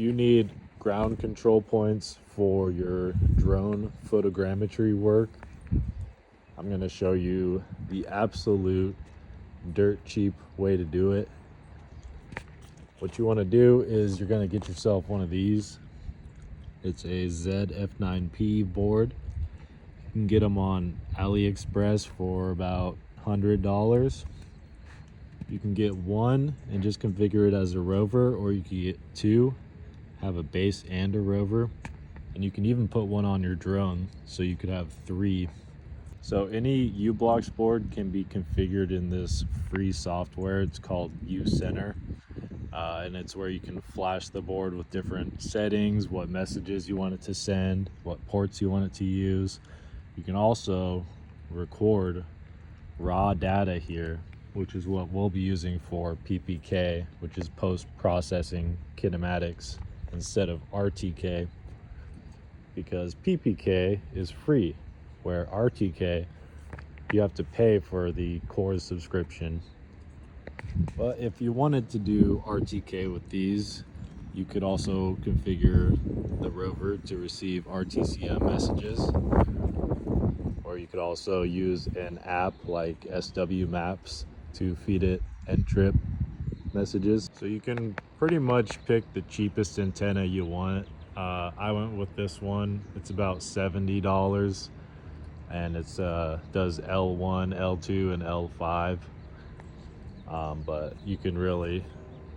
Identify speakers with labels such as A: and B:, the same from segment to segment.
A: you need ground control points for your drone photogrammetry work, I'm going to show you the absolute dirt cheap way to do it. What you want to do is you're going to get yourself one of these. It's a F9p board. You can get them on AliExpress for about $100. You can get one and just configure it as a rover, or you can get two, have a base and a rover, and you can even put one on your drone, so you could have three. So any uBLOX board can be configured in this free software. It's called uCenter, and it's where you can flash the board with different settings, what messages you want it to send, what ports you want it to use. You can also record raw data here, which is what we'll be using for PPK, which is post-processing kinematics, instead of RTK, because PPK is free, where RTK you have to pay for the core subscription. But if you wanted to do RTK with these, you could also configure the rover to receive RTCM messages, or you could also use an app like SW Maps to feed it NTRIP messages. So you can pretty much pick the cheapest antenna you want. I went with this one. It's about $70, and it's does L1, L2, and L5. But you can really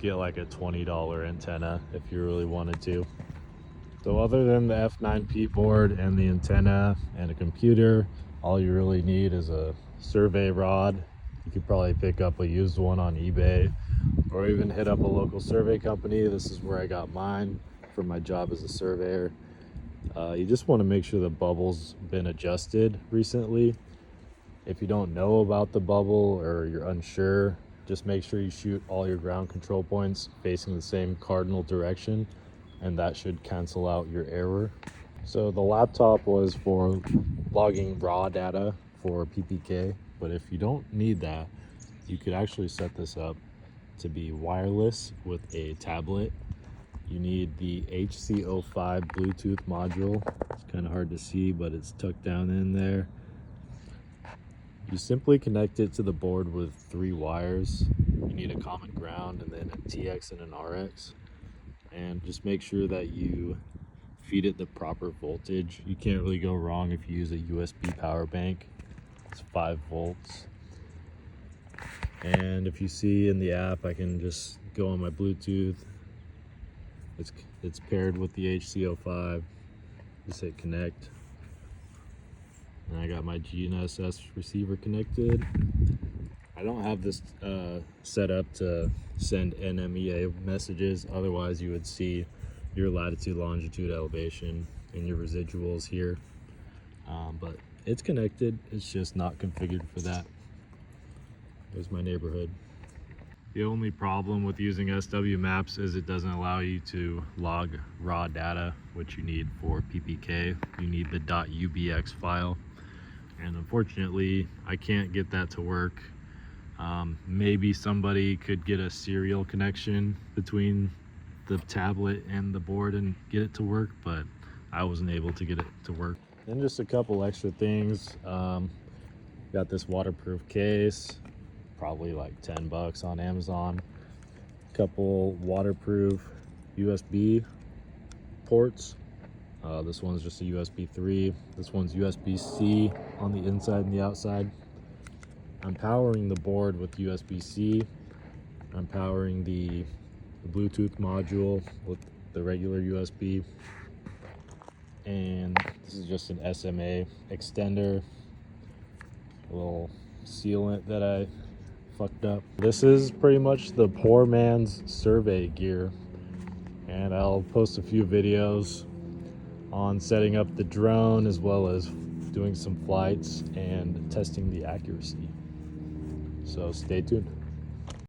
A: get like a $20 antenna if you really wanted to. So other than the F9p board and the antenna and a computer, all you really need is a survey rod. You could probably pick up a used one on eBay, or even hit up a local survey company. This is where I got mine for my job as a surveyor. You just want to make sure the bubble's been adjusted recently. If you don't know about the bubble or you're unsure, just make sure you shoot all your ground control points facing the same cardinal direction, and that should cancel out your error. So the laptop was for logging raw data for PPK, but if you don't need that, you could actually set this up to be wireless with a tablet. You need the HC05 Bluetooth module. It's kind of hard to see, but it's tucked down in there. You simply connect it to the board with 3 wires. You need a common ground and then a TX and an RX. And just make sure that you feed it the proper voltage. You can't really go wrong if you use a USB power bank. It's 5 volts. And if you see in the app, I can just go on my Bluetooth. It's paired with the HC05. Just hit connect. And I got my GNSS receiver connected. I don't have this set up to send NMEA messages, otherwise you would see your latitude, longitude, elevation, and your residuals here. But it's connected, it's just not configured for that. There's my neighborhood. The only problem with using SW Maps is it doesn't allow you to log raw data, which you need for PPK. You need the .ubx file. And unfortunately, I can't get that to work. Maybe somebody could get a serial connection between the tablet and the board and get it to work, but I wasn't able to get it to work. Then just a couple extra things. Got this waterproof case, probably like $10 on Amazon. Couple waterproof USB ports. This one's just a USB 3. This one's USB-C on the inside and the outside. I'm powering the board with USB-C. I'm powering the Bluetooth module with the regular USB. And this is just an SMA extender. A little sealant that I fucked up. This is pretty much the poor man's survey gear. And I'll post a few videos on setting up the drone, as well as doing some flights and testing the accuracy. So stay tuned.